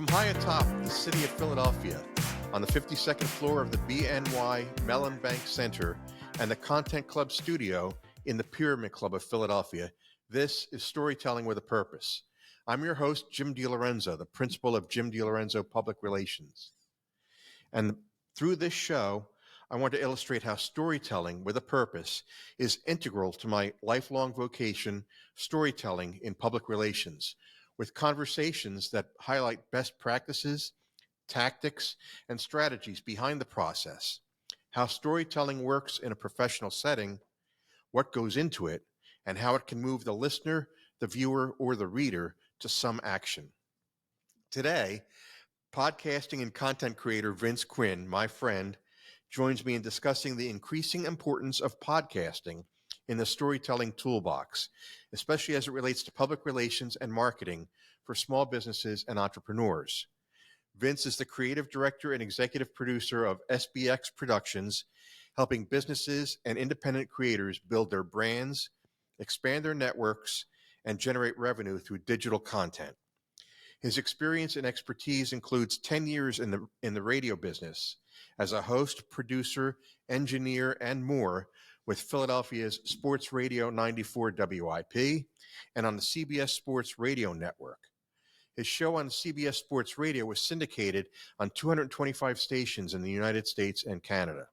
From high atop the city of Philadelphia, on the 52nd floor of the BNY Mellon Bank Center and the Content Club studio in the Pyramid Club of Philadelphia, this is Storytelling with a Purpose. I'm your host, Jim DeLorenzo, the principal of Jim DeLorenzo Public Relations. And through this show, I want to illustrate how storytelling with a purpose is integral to my lifelong vocation, storytelling in public relations, with conversations that highlight best practices, tactics, and strategies behind the process, how storytelling works in a professional setting, what goes into it, and how it can move the listener, the viewer, or the reader to some action. Today, podcasting and content creator Vince Quinn, my friend, joins me in discussing the increasing importance of podcasting in the storytelling toolbox, especially as it relates to public relations and marketing for small businesses and entrepreneurs. Vince is the creative director and executive producer of SBX Productions, helping businesses and independent creators build their brands, expand their networks, and generate revenue through digital content. His experience and expertise includes 10 years in the radio business as a host, producer, engineer, and more with Philadelphia's Sports Radio 94 WIP and on the CBS Sports Radio Network. His show on CBS Sports Radio was syndicated on 225 stations in the United States and Canada.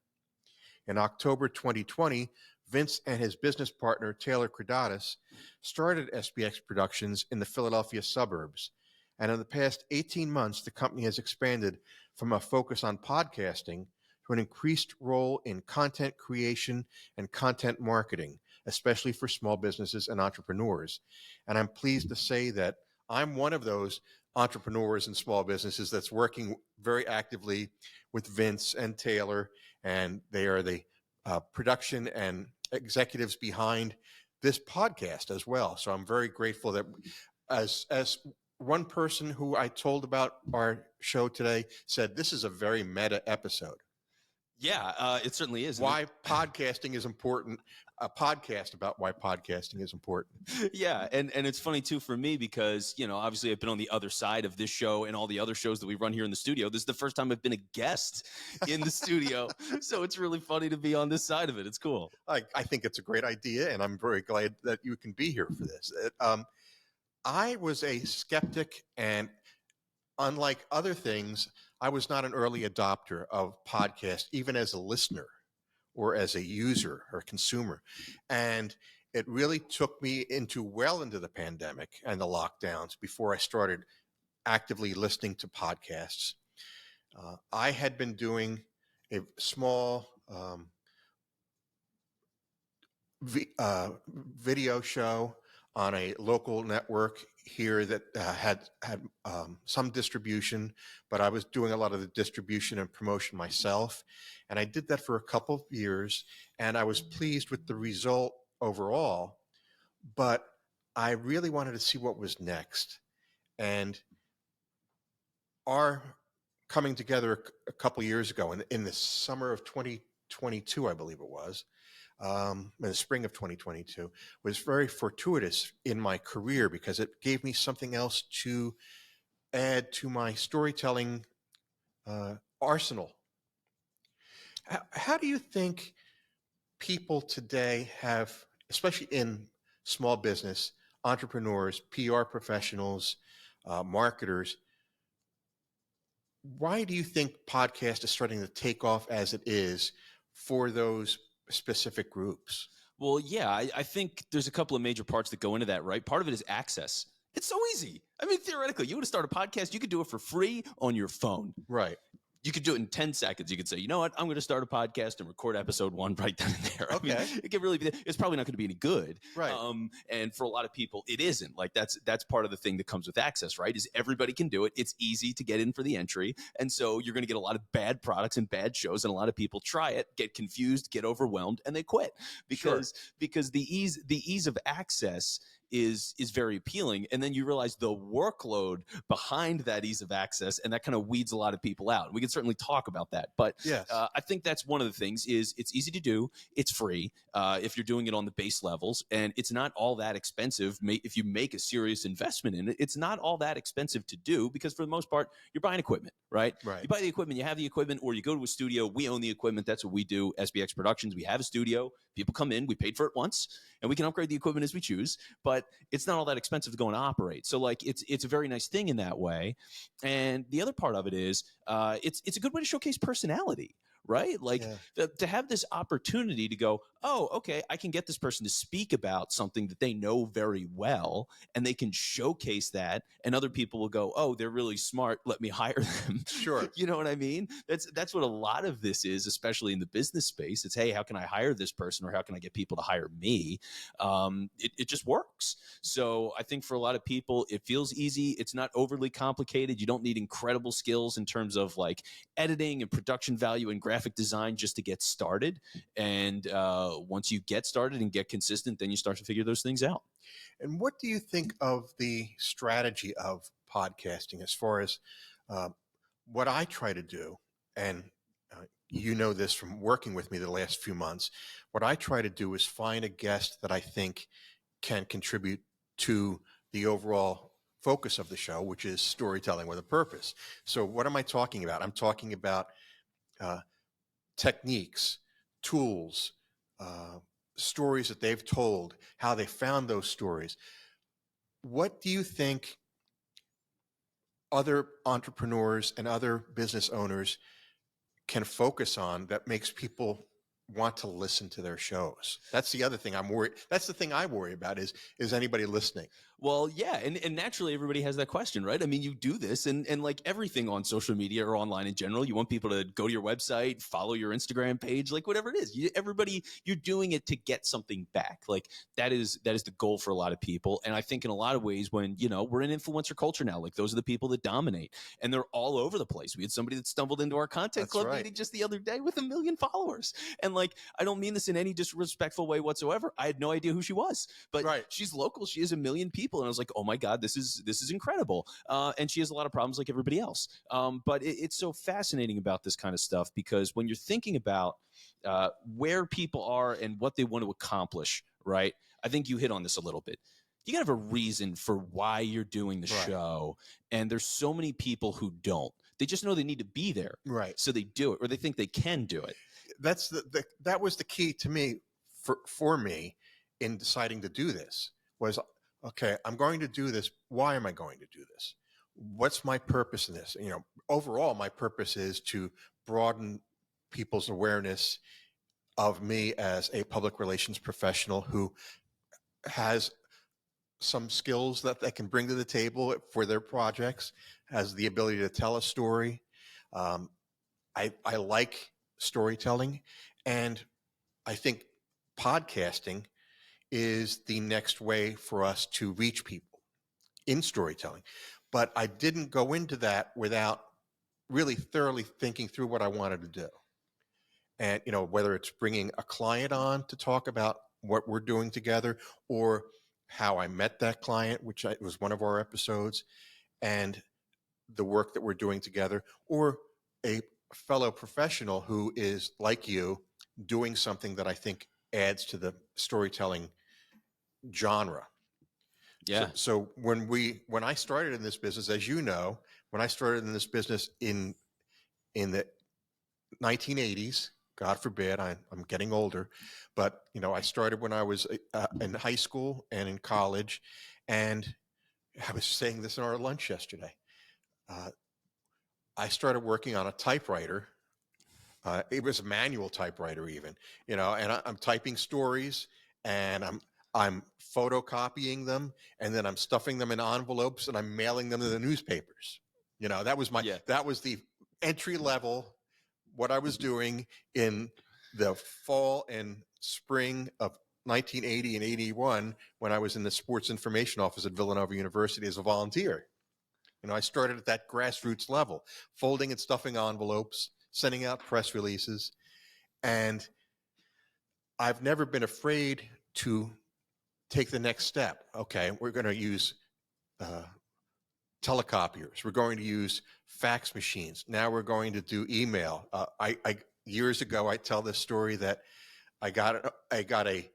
In October 2020, Vince and his business partner, Taylor Credatis, started SBX Productions in the Philadelphia suburbs. And in the past 18 months, the company has expanded from a focus on podcasting to an increased role in content creation and content marketing, especially for small businesses and entrepreneurs. And I'm pleased to say that I'm one of those entrepreneurs and small businesses that's working very actively with Vince and Taylor, and they are the production and executives behind this podcast as well. So I'm very grateful that as one person who I told about our show today said, this is a very meta episode. Yeah, it certainly is. Why podcasting is important. A podcast about why podcasting is important. Yeah, and it's funny too for me because, you know, obviously I've been on the other side of this show and all the other shows that we run here in the studio. This is the first time I've been a guest in the studio. So it's really funny to be on this side of it. It's cool. I think it's a great idea, and I'm very glad that you can be here for this. I was a skeptic, and unlike other things, I was not an early adopter of podcasts, even as a listener or as a user or consumer. And it really took me well into the pandemic and the lockdowns before I started actively listening to podcasts. I had been doing a small video show on a local network here that had some distribution, but I was doing a lot of the distribution and promotion myself. And I did that for a couple of years, and I was pleased with the result overall, but I really wanted to see what was next. And our coming together a couple of years ago in the summer of 2022, I believe it was, in the spring of 2022, was very fortuitous in my career because it gave me something else to add to my storytelling arsenal. How do you think people today have, especially in small business, entrepreneurs, PR professionals, marketers, why do you think podcast is starting to take off as it is for those specific groups? Well, yeah, I think there's a couple of major parts that go into that, right? Part of it is access. It's so easy. I mean, theoretically, you want to start a podcast, you could do it for free on your phone. Right. You could do it in 10 seconds. You could say, you know what, I'm going to start a podcast and record episode 1 right then and there. Okay. I mean, it can really be, it's probably not going to be any good. Right. And for a lot of people, it isn't. Like that's part of the thing that comes with access, right? Is everybody can do it. It's easy to get in for the entry. And so you're going to get a lot of bad products and bad shows. And a lot of people try it, get confused, get overwhelmed, and they quit because the ease of access is very appealing. And then you realize the workload behind that ease of access, and that kind of weeds a lot of people out. We can certainly talk about that, but Yes. I think that's one of the things. Is it's easy to do, it's free if you're doing it on the base levels, and it's not all that expensive. If you make a serious investment in it, it's not all that expensive to do, because for the most part you're buying equipment, right? Right. You buy the equipment, you have the equipment, or you go to a studio. We own the equipment. That's what we do. SBX Productions, we have a studio. People come in, we paid for it once, and we can upgrade the equipment as we choose, but it's not all that expensive to go and operate. So like it's a very nice thing in that way. And the other part of it is it's a good way to showcase personality, right? Like to have this opportunity to go, oh, okay, I can get this person to speak about something that they know very well, and they can showcase that, and other people will go, oh, they're really smart, let me hire them. Sure. You know what I mean? That's what a lot of this is, especially in the business space. It's, hey, how can I hire this person, or how can I get people to hire me? It just works. So I think for a lot of people, it feels easy. It's not overly complicated. You don't need incredible skills in terms of like editing and production value and graphic design just to get started. And once you get started and get consistent, then you start to figure those things out. And what do you think of the strategy of podcasting as far as what I try to do? And you know this from working with me the last few months. What I try to do is find a guest that I think can contribute to the overall focus of the show, which is storytelling with a purpose. So what am I talking about? I'm talking about techniques, tools, stories that they've told, how they found those stories. What do you think other entrepreneurs and other business owners can focus on that makes people want to listen to their shows? That's the other thing I'm worried. That's the thing I worry about is anybody listening? Well, yeah, and naturally everybody has that question, right? I mean, you do this, and like everything on social media or online in general, you want people to go to your website, follow your Instagram page, like whatever it is. You're doing it to get something back. Like that is the goal for a lot of people. And I think in a lot of ways, when we're in influencer culture now, like those are the people that dominate, and they're all over the place. We had somebody that stumbled into our content club meeting just the other day with 1 million followers, and like I don't mean this in any disrespectful way whatsoever. I had no idea who she was, but she's local. She has 1 million people. And I was like, oh my God, this is incredible. And she has a lot of problems like everybody else. But it's so fascinating about this kind of stuff, because when you're thinking about where people are and what they want to accomplish, right? I think you hit on this a little bit. You gotta have a reason for why you're doing the show. And there's so many people who don't. They just know they need to be there. Right. So they do it, or they think they can do it. That's that was the key to me for me in deciding to do this was, okay, I'm going to do this. Why am I going to do this? What's my purpose in this? Overall, my purpose is to broaden people's awareness of me as a public relations professional who has some skills that they can bring to the table for their projects, has the ability to tell a story. I like storytelling, and I think podcasting is the next way for us to reach people in storytelling. But I didn't go into that without really thoroughly thinking through what I wanted to do. And, whether it's bringing a client on to talk about what we're doing together, or how I met that client, which was one of our episodes, and the work that we're doing together, or a fellow professional who is like you doing something that I think adds to the storytelling genre. Yeah. So when I started in this business, as you know, when I started in this business in the 1980s, God forbid, I'm getting older, but I started when I was in high school and in college, and I was saying this in our lunch yesterday. I started working on a typewriter. It was a manual typewriter even, and I'm typing stories, and I'm photocopying them, and then I'm stuffing them in envelopes, and I'm mailing them to the newspapers. That was that was the entry level, what I was doing in the fall and spring of 1980 and 81 when I was in the sports information office at Villanova University as a volunteer. I started at that grassroots level, folding and stuffing envelopes, sending out press releases. And I've never been afraid to take the next step. Okay, we're going to use telecopiers. We're going to use fax machines. Now we're going to do email. I years ago, I tell this story that I got a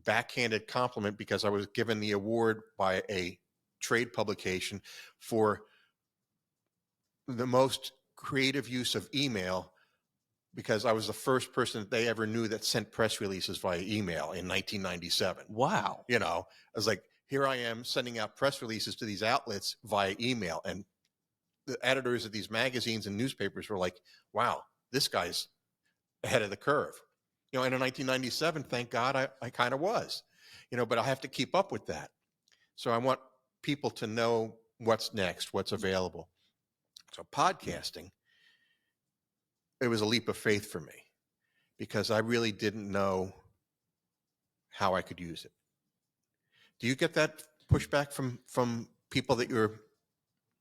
backhanded compliment because I was given the award by a trade publication for the most creative use of email, because I was the first person that they ever knew that sent press releases via email in 1997. Wow. You know, I was like, here I am sending out press releases to these outlets via email. And the editors of these magazines and newspapers were like, wow, this guy's ahead of the curve. You know, and in 1997, thank God I kind of was, you know, but I have to keep up with that. So I want people to know what's next, what's available. So podcasting, it was a leap of faith for me because I really didn't know how I could use it. Do you get that pushback from people that you're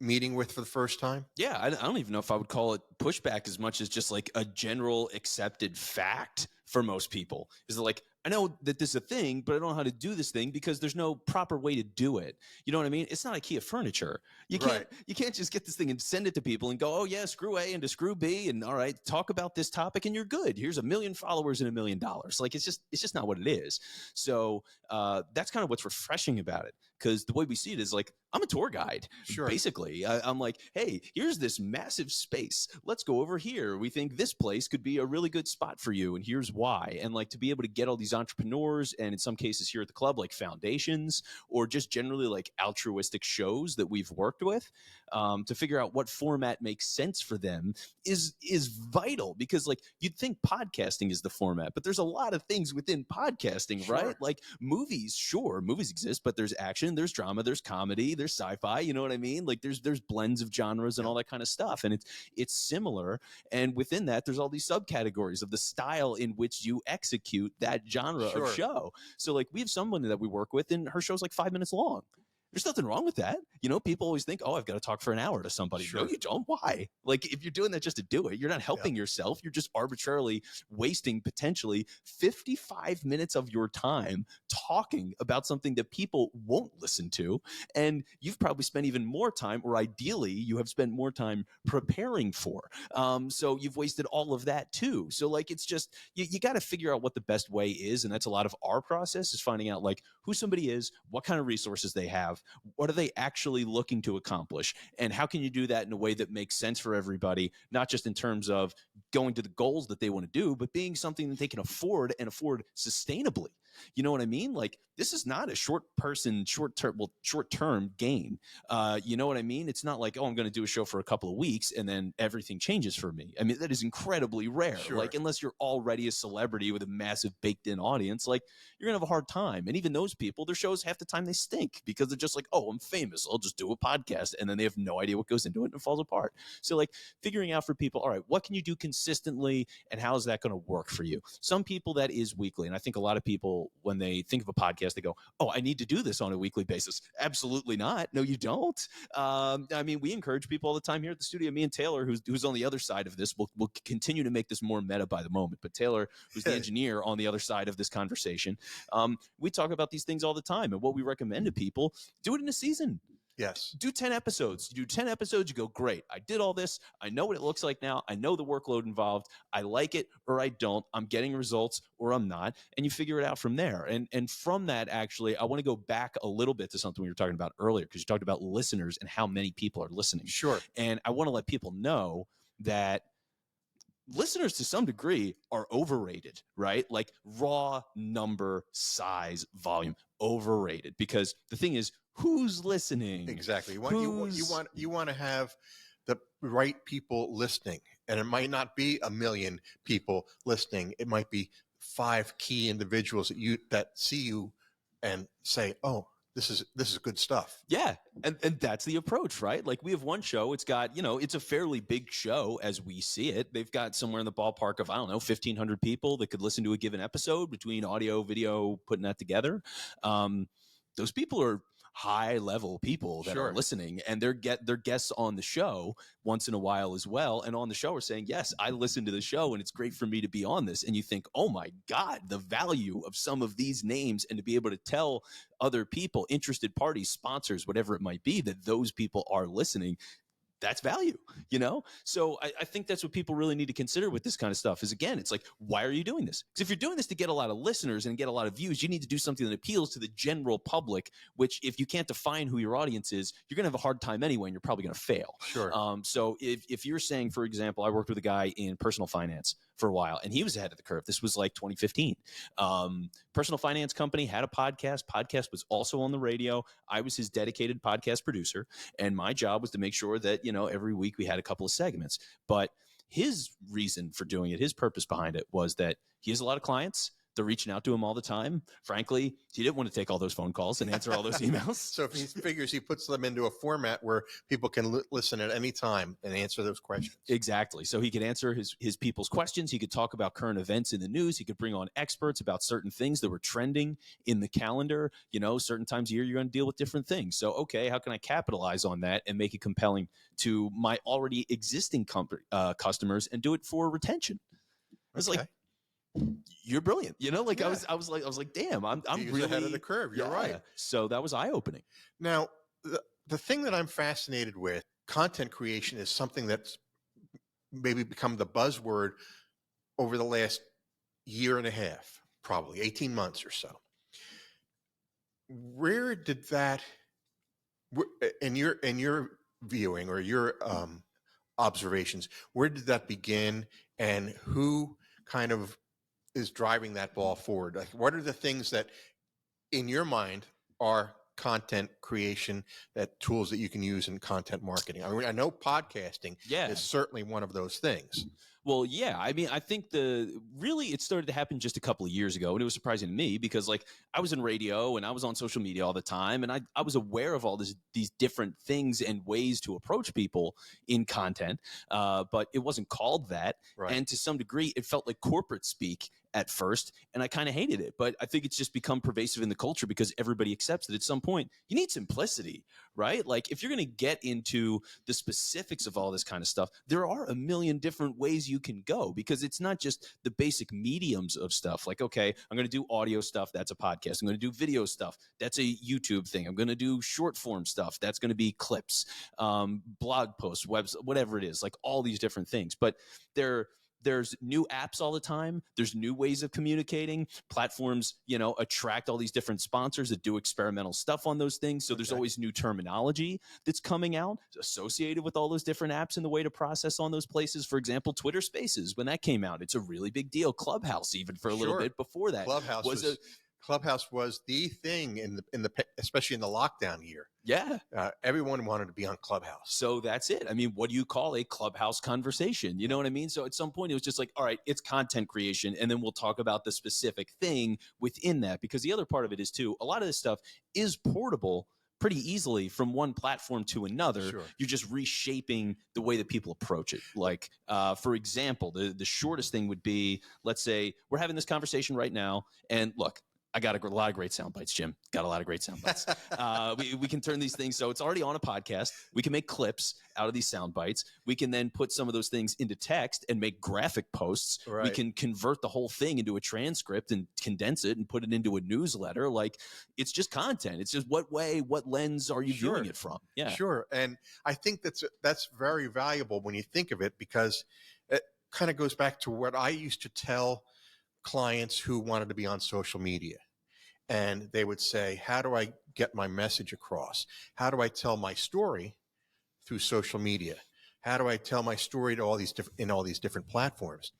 meeting with for the first time? Yeah, I don't even know if I would call it pushback as much as just like a general accepted fact for most people. Is that like, I know that this is a thing, but I don't know how to do this thing because there's no proper way to do it. You know what I mean? It's not IKEA furniture. You can't just get this thing and send it to people and go, oh yeah, screw A into screw B, and all right, talk about this topic and you're good. Here's 1 million followers and $1 million. Like it's just not what it is. So that's kind of what's refreshing about it. Because the way we see it is like, I'm a tour guide, Sure. Basically. I'm like, hey, here's this massive space. Let's go over here. We think this place could be a really good spot for you, and here's why. And like to be able to get all these entrepreneurs, and in some cases here at the club, like foundations, or just generally like altruistic shows that we've worked with, to figure out what format makes sense for them is vital. Because like you'd think podcasting is the format, but there's a lot of things within podcasting, Sure. right? Like movies, sure, movies exist, but there's action, there's drama, there's comedy, there's sci-fi, you know what I mean? Like there's blends of genres and all that kind of stuff, and it's similar. And within that, there's all these subcategories of the style in which you execute that genre Sure. of show. So like we have someone that we work with, and her show's like 5 minutes long. There's nothing wrong with that. You know, people always think, oh, I've got to talk for an hour to somebody. Sure. No, you don't. Why? Like, if you're doing that just to do it, you're not helping yourself. You're just arbitrarily wasting potentially 55 minutes of your time talking about something that people won't listen to. And you've probably spent even more time, or ideally, you have spent more time preparing for. So you've wasted all of that too. So, like, it's just, you got to figure out what the best way is. And that's a lot of our process, is finding out, like, who somebody is, what kind of resources they have, what are they actually looking to accomplish, and how can you do that in a way that makes sense for everybody, not just in terms of going to the goals that they want to do, but being something that they can afford, and afford sustainably. You know what I mean? Like, this is not a short-term gain. You know what I mean? It's not like, oh, I'm going to do a show for a couple of weeks and then everything changes for me. I mean, that is incredibly rare. Sure. Like, unless you're already a celebrity with a massive baked-in audience, like, you're going to have a hard time. And even those people, their shows half the time they stink because they're just like, oh, I'm famous, I'll just do a podcast. And then they have no idea what goes into it and it falls apart. So like figuring out for people, all right, what can you do consistently and how is that going to work for you? Some people that is weekly. And I think a lot of people, when they think of a podcast, they go, oh, I need to do this on a weekly basis. Absolutely not. No, you don't. I mean, we encourage people all the time here at the studio. Me and Taylor, who's on the other side of this, will continue to make this more meta by the moment. But Taylor, who's the engineer on the other side of this conversation, we talk about these things all the time. And what we recommend to people, do it in a season. Yes. Do 10 episodes. You do 10 episodes, you go, great, I did all this. I know what it looks like now. I know the workload involved. I like it or I don't. I'm getting results or I'm not. And you figure it out from there. And from that, actually, I want to go back a little bit to something we were talking about earlier, because you talked about listeners and how many people are listening. Sure. And I want to let people know that listeners to some degree are overrated, right? Like raw number, size, volume, overrated. Because the thing is, who's listening? Exactly. You want to have the right people listening, and it might not be 1 million people listening. It might be 5 key individuals that see you and say, "Oh, this is good stuff." Yeah. And that's the approach, right? Like we have one show, it's got, it's a fairly big show as we see it. They've got somewhere in the ballpark of, I don't know, 1,500 people that could listen to a given episode between audio, video, putting that together. Those people are high level people that are Sure. listening, and they're guests on the show once in a while as well. And on the show are saying, yes, I listen to the show and it's great for me to be on this. And you think, oh my God, the value of some of these names, and to be able to tell other people, interested parties, sponsors, whatever it might be, that those people are listening. That's value, So I think that's what people really need to consider with this kind of stuff is, again, it's like, why are you doing this? Because if you're doing this to get a lot of listeners and get a lot of views, you need to do something that appeals to the general public, which if you can't define who your audience is, you're going to have a hard time anyway, and you're probably going to fail. Sure. So if you're saying, for example, I worked with a guy in personal finance for a while, and he was ahead of the curve. This was like 2015. Personal finance company, had a podcast was also on the radio. I was his dedicated podcast producer, and my job was to make sure that, every week we had a couple of segments. But his reason for doing it, his purpose behind it, was that he has a lot of clients. They're reaching out to him all the time. Frankly, he didn't want to take all those phone calls and answer all those emails. So if he figures, he puts them into a format where people can listen at any time and answer those questions. Exactly. So he could answer his people's questions. He could talk about current events in the news. He could bring on experts about certain things that were trending in the calendar. Certain times a year, you're going to deal with different things. So, okay, how can I capitalize on that and make it compelling to my already existing customers and do it for retention? It's like, you're brilliant. I was like, damn, I'm really ahead of the curve. You're right. So that was eye-opening. Now, the thing that I'm fascinated with, content creation, is something that's maybe become the buzzword over the last year and a half, probably 18 months or so. Where did that, in your viewing or your observations, where did that begin, and who kind of is driving that ball forward? Like, what are the things that in your mind are content creation, that tools that you can use in content marketing? I mean, I know podcasting is certainly one of those things. Well, yeah. I mean, I think it started to happen just a couple of years ago, and it was surprising to me because, like, I was in radio and I was on social media all the time, and I was aware of all these different things and ways to approach people in content, but it wasn't called that. Right. And to some degree, it felt like corporate speak at first, and I kind of hated it. But I think it's just become pervasive in the culture because everybody accepts that at some point you need simplicity, right? Like, if you're going to get into the specifics of all this kind of stuff, there are a million different ways you can go, because it's not just the basic mediums of stuff. Like, okay, I'm going to do audio stuff. That's a podcast. I'm going to do video stuff. That's a YouTube thing. I'm going to do short form stuff. That's going to be clips, blog posts, webs, whatever it is, like all these different things. But there's new apps all the time. There's new ways of communicating. Platforms, attract all these different sponsors that do experimental stuff on those things. So there's always new terminology that's coming out associated with all those different apps and the way to process on those places. For example, Twitter Spaces, when that came out, it's a really big deal. Clubhouse, even for a little bit before that. Clubhouse was the thing in the especially in the lockdown year. Yeah. Everyone wanted to be on Clubhouse. So that's it. I mean, what do you call a Clubhouse conversation? You know what I mean? So at some point it was just like, all right, it's content creation, and then we'll talk about the specific thing within that, because the other part of it is too, a lot of this stuff is portable pretty easily from one platform to another. Sure. You're just reshaping the way that people approach it. Like, for example, the shortest thing would be, let's say we're having this conversation right now, and look, I got a lot of great sound bites, Jim. Got a lot of great sound bites. We can turn these things, so it's already on a podcast. We can make clips out of these sound bites. We can then put some of those things into text and make graphic posts. Right. We can convert the whole thing into a transcript and condense it and put it into a newsletter. Like, it's just content. It's just what lens are you viewing it from? Yeah, sure. And I think that's very valuable when you think of it, because it kind of goes back to what I used to tell clients who wanted to be on social media. And they would say, how do I get my message across? How do I tell my story through social media? How do I tell my story to all these different platforms?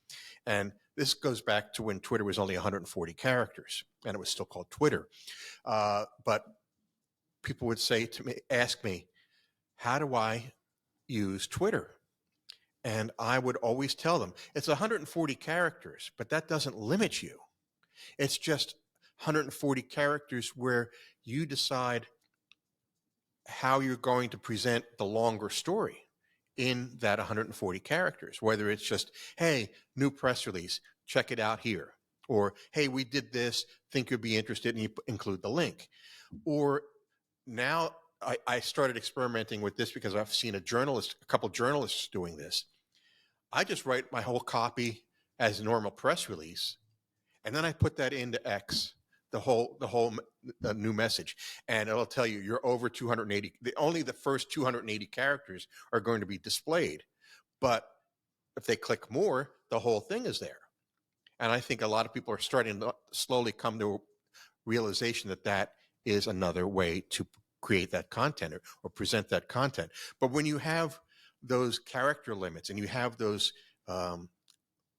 And this goes back to when Twitter was only 140 characters and it was still called Twitter. But people would ask me, how do I use Twitter? And I would always tell them, it's 140 characters, but that doesn't limit you. It's just 140 characters where you decide how you're going to present the longer story in that 140 characters, whether it's just, hey, new press release, check it out here. Or, hey, we did this, think you'd be interested, and you include the link. Or now I started experimenting with this because I've seen a couple journalists doing this. I just write my whole copy as a normal press release, and then I put that into X, the new message, and it'll tell you you're over 280. Only the first 280 characters are going to be displayed, but if they click more, the whole thing is there. And I think a lot of people are starting to slowly come to a realization that that is another way to create that content or present that content. But when you have those character limits and you have those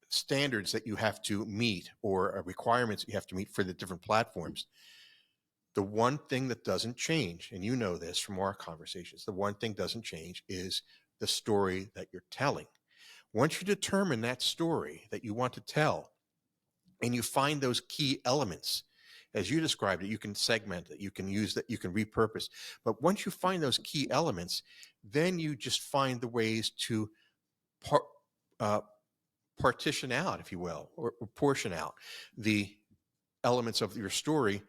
standards that you have to meet or requirements you have to meet for the different platforms, the one thing that doesn't change, and you know this from our conversations, the one thing doesn't change is the story that you're telling. Once you determine that story that you want to tell and you find those key elements, as you described it, you can segment it, you can use that, you can repurpose. But once you find those key elements, then you just find the ways to partition out, if you will, or portion out the elements of your story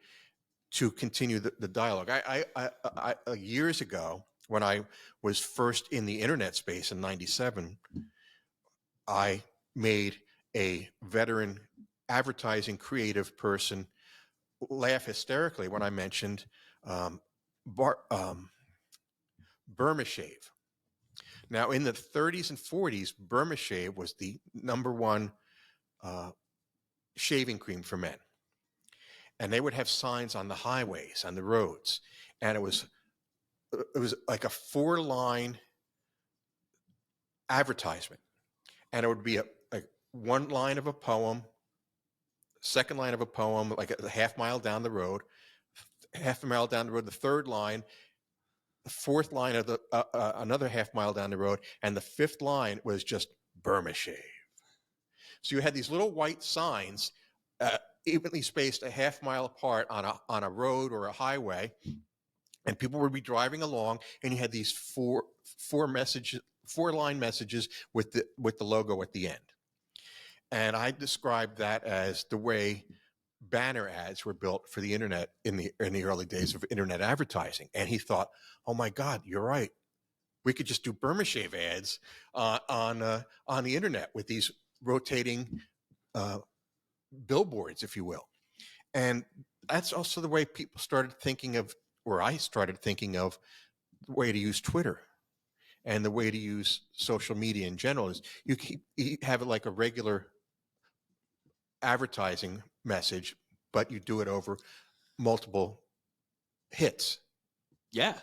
to continue the dialogue. I years ago, when I was first in the internet space in '97, I made a veteran advertising creative person laugh hysterically when I mentioned Burma Shave. Now, in the 30s and 40s, Burma Shave was the number one shaving cream for men. And they would have signs on the highways, on the roads. And it was like a 4-line advertisement. And it would be a one line of a poem, second line of a poem, like a half mile down the road, half a mile down the road, the third line, the fourth line of the another half mile down the road, and the fifth line was just Burma Shave. So you had these little white signs evenly spaced a half mile apart on a road or a highway, and people would be driving along, and you had these four-line messages with the logo at the end. And I described that as the way banner ads were built for the internet in the early days of internet advertising. And he thought, oh my God, you're right. We could just do Burma Shave ads on the internet with these rotating billboards, if you will. And that's also the way people started thinking of, or I started thinking of, the way to use Twitter. And the way to use social media in general is you have it like a regular advertising message, but you do it over multiple hits. Yeah.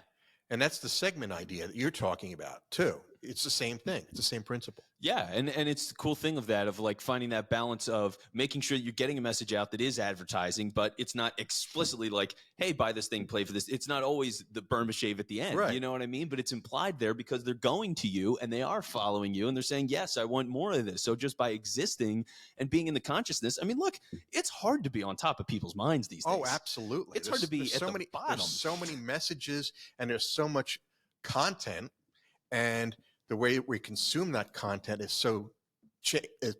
And that's the segment idea that you're talking about too. It's the same thing. It's the same principle. Yeah, and it's the cool thing of that, of like finding that balance of making sure that you're getting a message out that is advertising, but it's not explicitly like, hey, buy this thing, play for this. It's not always the Burma Shave at the end. Right. You know what I mean? But it's implied there because they're going to you and they are following you and they're saying, yes, I want more of this. So just by existing and being in the consciousness, I mean, look, it's hard to be on top of people's minds these days. Oh, absolutely. It's hard to be at the bottom. There's so many messages and there's so much content, and the way we consume that content is so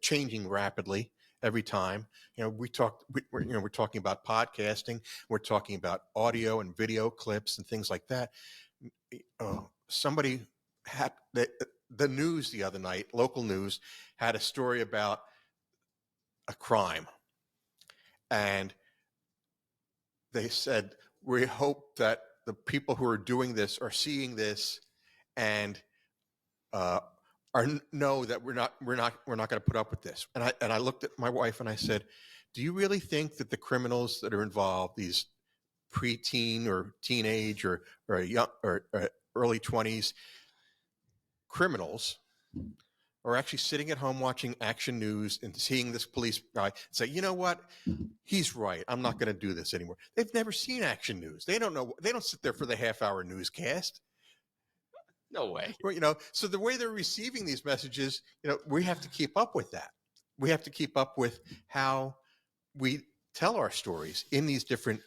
changing rapidly every time. You know, we're talking about podcasting. We're talking about audio and video clips and things like that. Somebody had the news the other night, local news, had a story about a crime. And they said, we hope that the people who are doing this are seeing this and know that we're not going to put up with this. And I looked at my wife and I said, do you really think that the criminals that are involved, these preteen or teenage or young or early 20s criminals, are actually sitting at home watching Action News and seeing this police guy say, you know what, he's right, I'm not going to do this anymore? They've never seen Action News. They don't know. They don't sit there for the half-hour newscast. No way. You know, so the way they're receiving these messages, you know, we have to keep up with that. We have to keep up with how we tell our stories in these different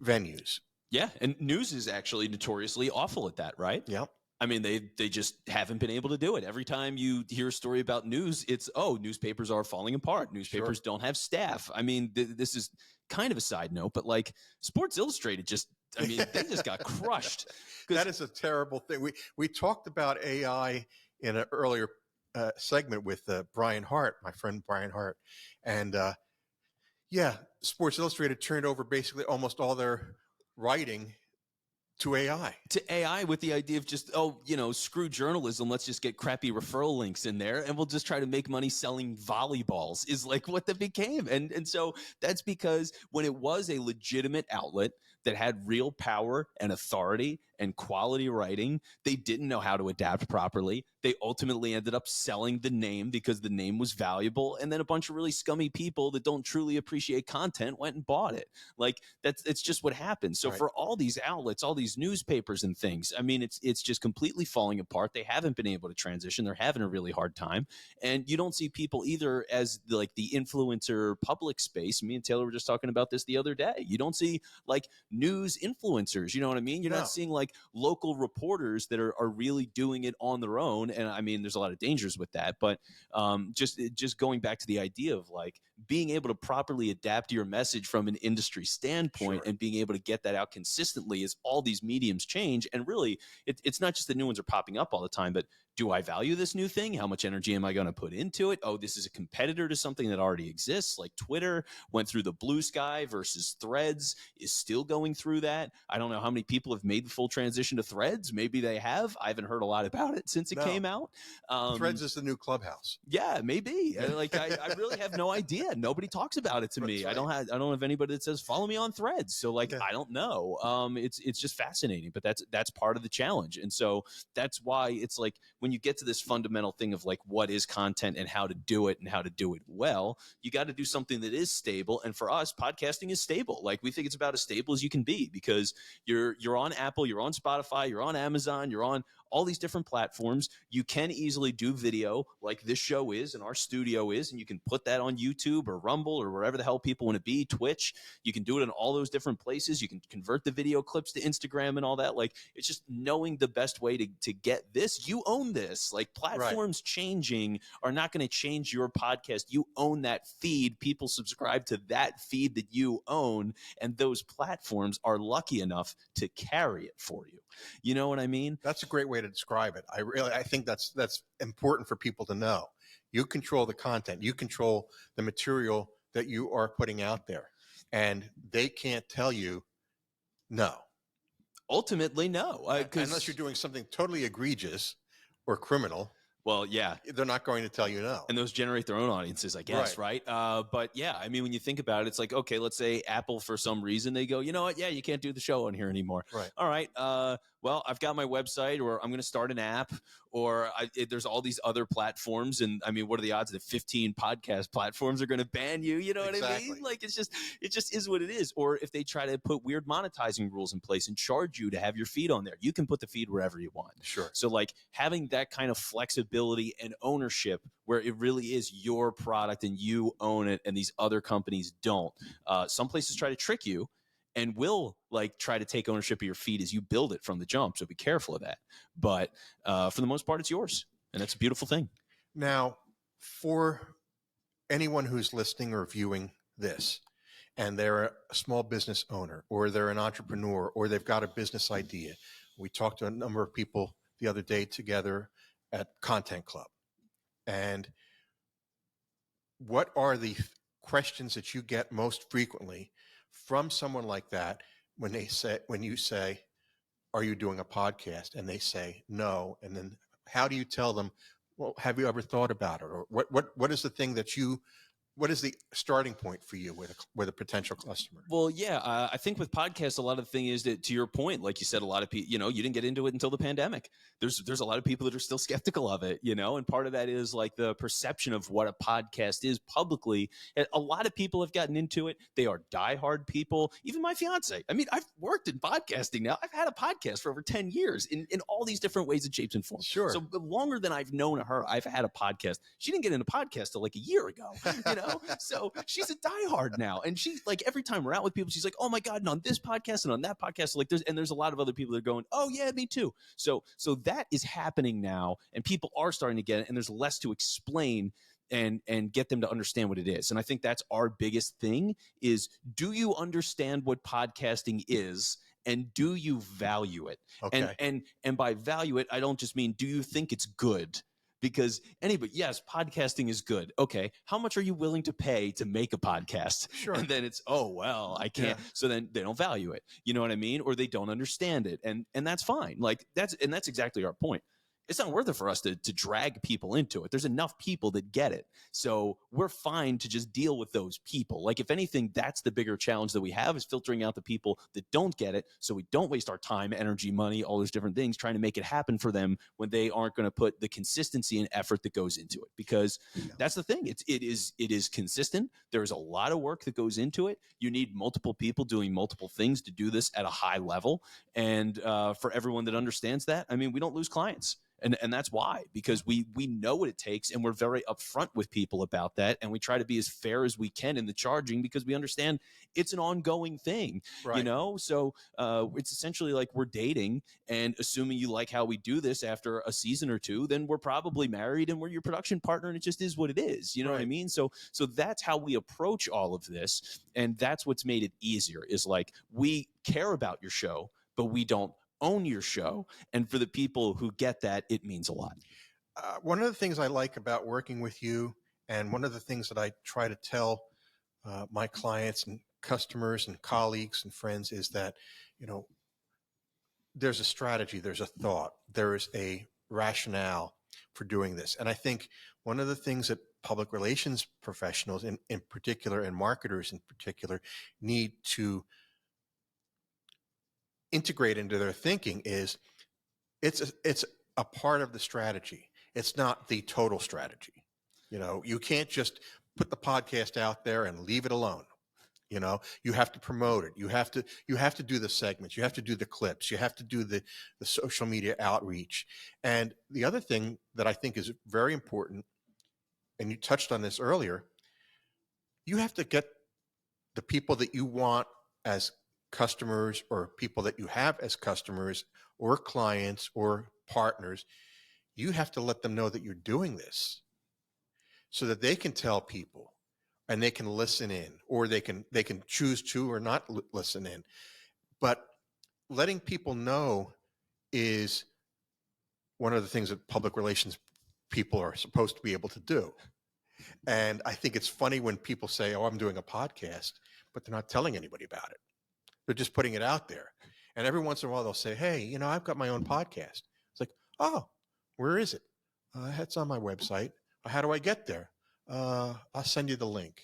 venues. Yeah, and news is actually notoriously awful at that, right? Yeah. I mean, they just haven't been able to do it. Every time you hear a story about news, it's, oh, newspapers are falling apart. Newspapers don't have staff. I mean, this is kind of a side note, but like Sports Illustrated just I mean, they just got crushed. That is a terrible thing. We talked about AI in an earlier segment with Brian Hart, my friend Brian Hart, and yeah, Sports Illustrated turned over basically almost all their writing to AI. To AI with the idea of just, screw journalism. Let's just get crappy referral links in there and we'll just try to make money selling volleyballs is like what that became. And so that's because when it was a legitimate outlet that had real power and authority and quality writing, they didn't know how to adapt properly. They ultimately ended up selling the name because the name was valuable. And then a bunch of really scummy people that don't truly appreciate content went and bought it. Like it's just what happened. So for all these outlets, all these newspapers and things, I mean, it's just completely falling apart. They haven't been able to transition. They're having a really hard time. And you don't see people either as the influencer public space. Me and Taylor were just talking about this the other day. You don't see like news influencers. You know what I mean? You're not seeing like local reporters that are really doing it on their own. And I mean, there's a lot of dangers with that, but just going back to the idea of like being able to properly adapt your message from an industry standpoint and being able to get that out consistently as all these mediums change. And really, it's not just the new ones are popping up all the time, but do I value this new thing? How much energy am I going to put into it? Oh, this is a competitor to something that already exists. Like Twitter went through the blue sky versus Threads, is still going through that. I don't know how many people have made the full transition to Threads. Maybe they have. I haven't heard a lot about it since it came out. Threads is the new Clubhouse. Yeah, maybe. I really have no idea. Nobody talks about it to me. Right. I don't have anybody that says follow me on Threads. So I don't know. It's just fascinating, but that's part of the challenge. And so that's why it's like when you get to this fundamental thing of like what is content and how to do it and how to do it well, you got to do something that is stable. And for us, podcasting is stable. Like we think it's about as stable as you can be because you're on Apple, you're on Spotify, you're on Amazon, you're on all these different platforms. You can easily do video like this show is and our studio is, and you can put that on YouTube or Rumble or wherever the hell people want to be, Twitch. You can do it in all those different places. You can convert the video clips to Instagram and all that. Like it's just knowing the best way to get this. You own this. Like platforms changing are not going to change your podcast. You own that feed. People subscribe to that feed that you own, and those platforms are lucky enough to carry it for you. You know what I mean? That's a great way to describe it. I think that's important for people to know. You control the content. You control the material that you are putting out there, and they can't tell you no. Ultimately, no. Unless you're doing something totally egregious or criminal. Well, yeah. They're not going to tell you no. And those generate their own audiences, I guess, right? But yeah, I mean, when you think about it, it's like, okay, let's say Apple, for some reason, they go, you know what? Yeah, you can't do the show on here anymore. Right. All right. Well, I've got my website, or I'm going to start an app, or there's all these other platforms. And I mean, what are the odds that 15 podcast platforms are going to ban you? You know what I mean? Like, it just is what it is. Or if they try to put weird monetizing rules in place and charge you to have your feed on there, you can put the feed wherever you want. Sure. So like having that kind of flexibility and ownership where it really is your product and you own it and these other companies don't. Some places try to trick you and will like try to take ownership of your feed as you build it from the jump. So be careful of that. But for the most part, it's yours. And that's a beautiful thing. Now, for anyone who's listening or viewing this, and they're a small business owner, or they're an entrepreneur, or they've got a business idea. We talked to a number of people the other day together at Content Club. And what are the questions that you get most frequently from someone like that when you say, are you doing a podcast? And they say no. And then how do you tell them, well, have you ever thought about it? Or what is the thing that what is the starting point for you with a potential customer? Well, yeah, I think with podcasts, a lot of the thing is that, to your point, like you said, a lot of people, you didn't get into it until the pandemic. There's a lot of people that are still skeptical of it, and part of that is like the perception of what a podcast is publicly. A lot of people have gotten into it. They are diehard people. Even my fiance. I mean, I've worked in podcasting now. I've had a podcast for over 10 years in all these different ways and shapes and forms. Sure. So longer than I've known her, I've had a podcast. She didn't get into podcast till like a year ago, So she's a diehard now. And she, like, every time we're out with people, she's like, oh my God, and on this podcast and on that podcast, like there's a lot of other people that are going, oh yeah, me too. So that is happening now, and people are starting to get it, and there's less to explain and get them to understand what it is. And I think that's our biggest thing is, do you understand what podcasting is? and do you value it? Okay. And by value it, I don't just mean do you think it's good? Because anybody, yes, podcasting is good. Okay, how much are you willing to pay to make a podcast? Sure. And then it's, oh well, I can't. Yeah. So then they don't value it. You know what I mean? Or they don't understand it, and that's fine. Like that's exactly our point. It's not worth it for us to drag people into it. There's enough people that get it. So we're fine to just deal with those people. Like, if anything, that's the bigger challenge that we have, is filtering out the people that don't get it, so we don't waste our time, energy, money, all those different things trying to make it happen for them when they aren't going to put the consistency and effort that goes into it. Because that's the thing. It is consistent. There's a lot of work that goes into it. You need multiple people doing multiple things to do this at a high level. And for everyone that understands that, I mean, we don't lose clients. And that's why, because we know what it takes, and we're very upfront with people about that, and we try to be as fair as we can in the charging, because we understand it's an ongoing thing, Right. you know? So it's essentially like we're dating, and assuming you like how we do this after a season or two, then we're probably married and we're your production partner, and it just is what it is. You know what I mean? So that's how we approach all of this, and that's what's made it easier, is like, we care about your show, but we don't own your show. And for the people who get that, it means a lot. One of the things I like about working with you, and one of the things that I try to tell my clients and customers and colleagues and friends, is that, you know, there's a strategy, there's a thought, there is a rationale for doing this. And I think one of the things that public relations professionals in particular, and marketers in particular, need to integrate into their thinking is it's a part of the strategy. It's not the total strategy. You know, you can't just put the podcast out there and leave it alone. You know, you have to promote it. You have to do the segments. You have to do the clips. You have to do the social media outreach. And the other thing that I think is very important, and you touched on this earlier, you have to get the people that you want as customers, or people that you have as customers or clients or partners, you have to let them know that you're doing this, so that they can tell people and they can listen in, or they can choose to or not listen in. But letting people know is one of the things that public relations people are supposed to be able to do. And I think it's funny when people say, oh, I'm doing a podcast, but they're not telling anybody about it. They're just putting it out there. And every once in a while they'll say, hey, you know, I've got my own podcast. It's like, oh, where is it? It's on my website. How do I get there? I'll send you the link.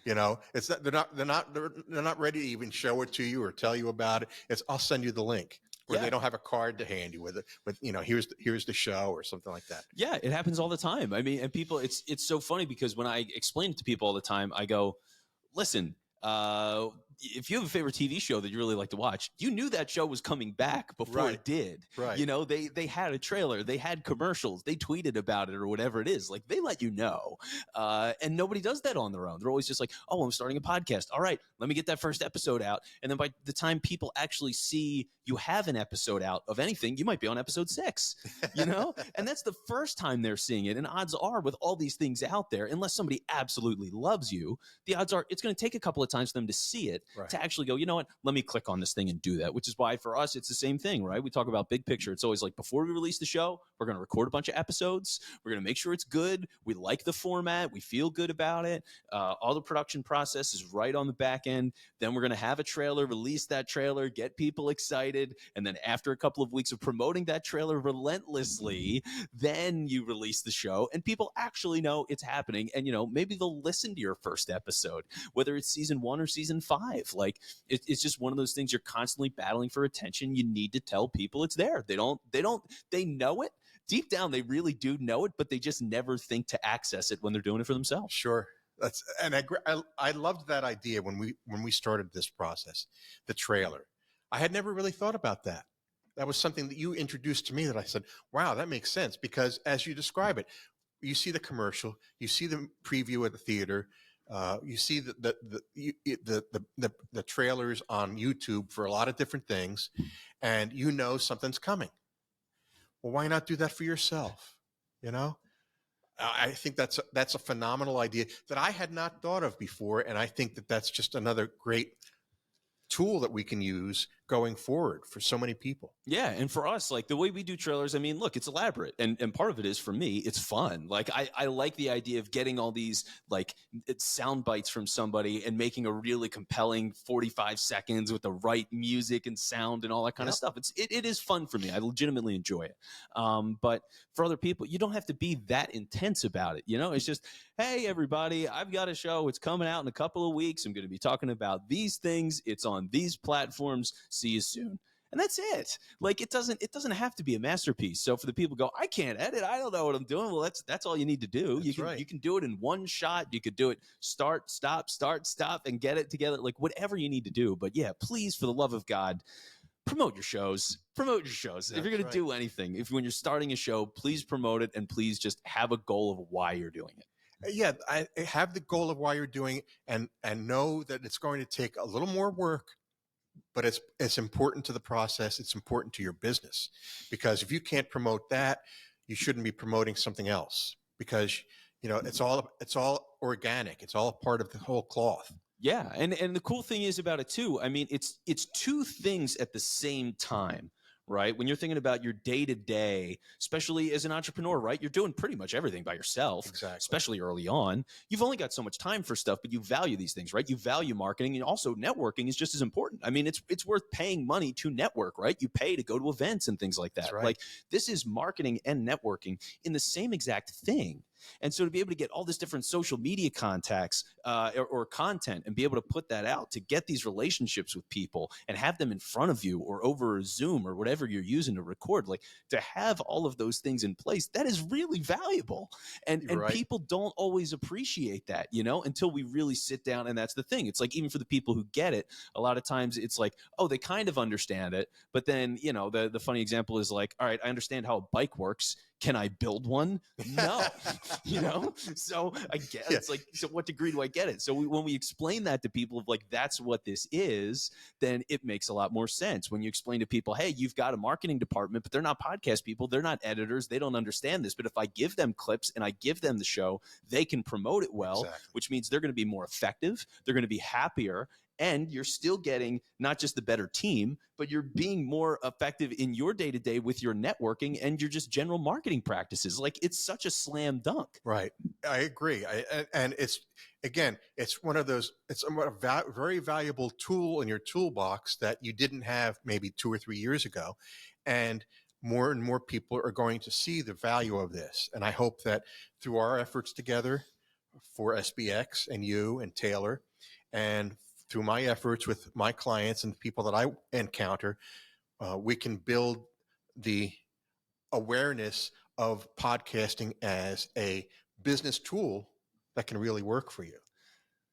You know, it's not, they're not ready to even show it to you or tell you about it. It's, I'll send you the link. Or they don't have a card to hand you with it, with, you know, here's the show or something like that. Yeah, it happens all the time. I mean, and people, it's so funny, because when I explain it to people all the time, I go, listen, if you have a favorite TV show that you really like to watch, you knew that show was coming back before it did. Right. You know, they had a trailer, they had commercials, they tweeted about it or whatever it is. Like, they let you know. And nobody does that on their own. They're always just like, oh, I'm starting a podcast. All right, let me get that first episode out. And then by the time people actually see you have an episode out of anything, you might be on episode 6, you know? And that's the first time they're seeing it. And odds are, with all these things out there, unless somebody absolutely loves you, the odds are it's going to take a couple of times for them to see it, to actually go, you know what, let me click on this thing and do that. Which is why for us, it's the same thing, right? We talk about big picture. It's always like, before we release the show, we're going to record a bunch of episodes. We're going to make sure it's good. We like the format. We feel good about it. All the production process is right on the back end. Then we're going to have a trailer, release that trailer, get people excited. And then after a couple of weeks of promoting that trailer relentlessly, then you release the show and people actually know it's happening. And, you know, maybe they'll listen to your first episode, whether it's season 1 or season 5. Like, it's just one of those things. You're constantly battling for attention. You need to tell people it's there. They know it. Deep down, they really do know it, but they just never think to access it when they're doing it for themselves. Sure. I loved that idea when we started this process, the trailer. I had never really thought about that. That was something that you introduced to me that I said, wow, that makes sense, because as you describe it, you see the commercial, you see the preview at the theater, you see the trailers on YouTube for a lot of different things, and you know something's coming. Well, why not do that for yourself? You know, I think that's a phenomenal idea that I had not thought of before, and I think that that's just another great tool that we can use going forward for so many people. Yeah, and for us, like the way we do trailers, I mean, look, it's elaborate, and part of it is for me, it's fun. Like I like the idea of getting all these like sound bites from somebody and making a really compelling 45 seconds with the right music and sound and all that kind of stuff. It is fun for me. I legitimately enjoy it. But for other people, you don't have to be that intense about it. You know, it's just, hey, everybody, I've got a show. It's coming out in a couple of weeks. I'm going to be talking about these things. It's on these platforms. See you soon. And that's it. Like it doesn't have to be a masterpiece. So for the people who go, I can't edit, I don't know what I'm doing. Well, that's all you need to do. You can do it in one shot. You could do it start, stop, and get it together. Like whatever you need to do. But yeah, please, for the love of God, promote your shows. Promote your shows. If you're going to do anything, when you're starting a show, please promote it and please just have a goal of why you're doing it. Yeah, I have the goal of why you're doing it, and know that it's going to take a little more work, but it's important to the process. It's important to your business, because if you can't promote that, you shouldn't be promoting something else, because it's all organic. It's all part of the whole cloth. Yeah, and the cool thing is about it too, I mean, it's two things at the same time. Right? When you're thinking about your day-to-day, especially as an entrepreneur, right? You're doing pretty much everything by yourself, especially early on. You've only got so much time for stuff, but you value these things, right? You value marketing, and also networking is just as important. I mean, it's worth paying money to network, right? You pay to go to events and things like that. That's right. Like this is marketing and networking in the same exact thing. And so to be able to get all this different social media contacts or content and be able to put that out to get these relationships with people and have them in front of you or over Zoom or whatever you're using to record, like to have all of those things in place, that is really valuable. And people don't always appreciate that, until we really sit down. And that's the thing. It's like, even for the people who get it, a lot of times it's like, oh, they kind of understand it. But then, the funny example is like, all right, I understand how a bike works. Can I build one? No, so I guess it's like, so what degree do I get it? So when we explain that to people of like, that's what this is, then it makes a lot more sense. When you explain to people, hey, you've got a marketing department, but they're not podcast people. They're not editors. They don't understand this. But if I give them clips and I give them the show, they can promote it well, which means they're going to be more effective. They're going to be happier. And you're still getting not just the better team, but you're being more effective in your day-to-day with your networking and your just general marketing practices. Like it's such a slam dunk. Right. I agree. And it's one of those, it's a very valuable tool in your toolbox that you didn't have maybe 2 or 3 years ago. And more people are going to see the value of this. And I hope that through our efforts together for SBX and you and Taylor, and through my efforts with my clients and the people that I encounter, we can build the awareness of podcasting as a business tool that can really work for you.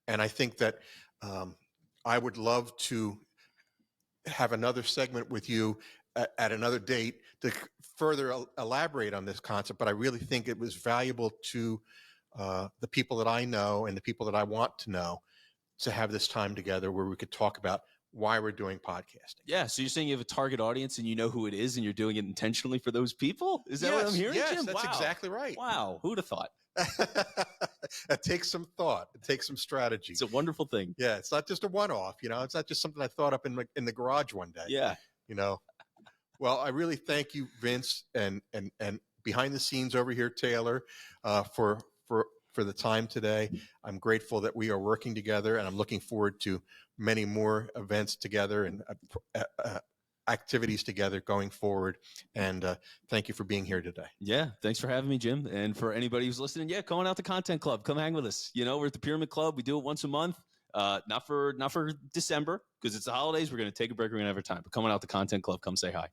And I think that I would love to have another segment with you at another date to further elaborate on this concept. But I really think it was valuable to the people that I know and the people that I want to know, to have this time together where we could talk about why we're doing podcasting. Yeah. So you're saying you have a target audience and you know who it is and you're doing it intentionally for those people? Is that what I'm hearing, yes, Jim? That's exactly right. Wow. Who'd have thought? It takes some thought. It takes some strategy. It's a wonderful thing. Yeah. It's not just a one-off, it's not just something I thought up in the garage one day. Yeah. Well, I really thank you, Vince, and behind the scenes over here, Taylor, for the time today. I'm grateful that we are working together, and I'm looking forward to many more events together and activities together going forward. And thank you for being here today. Yeah. Thanks for having me, Jim. And for anybody who's listening, come on out to Content Club. Come hang with us. We're at the Pyramid Club. We do it once a month. Not for December, because it's the holidays. We're going to take a break. We're going to have our time. But come on out to Content Club. Come say hi.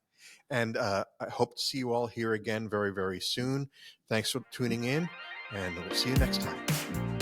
And I hope to see you all here again very, very soon. Thanks for tuning in, and we'll see you next time.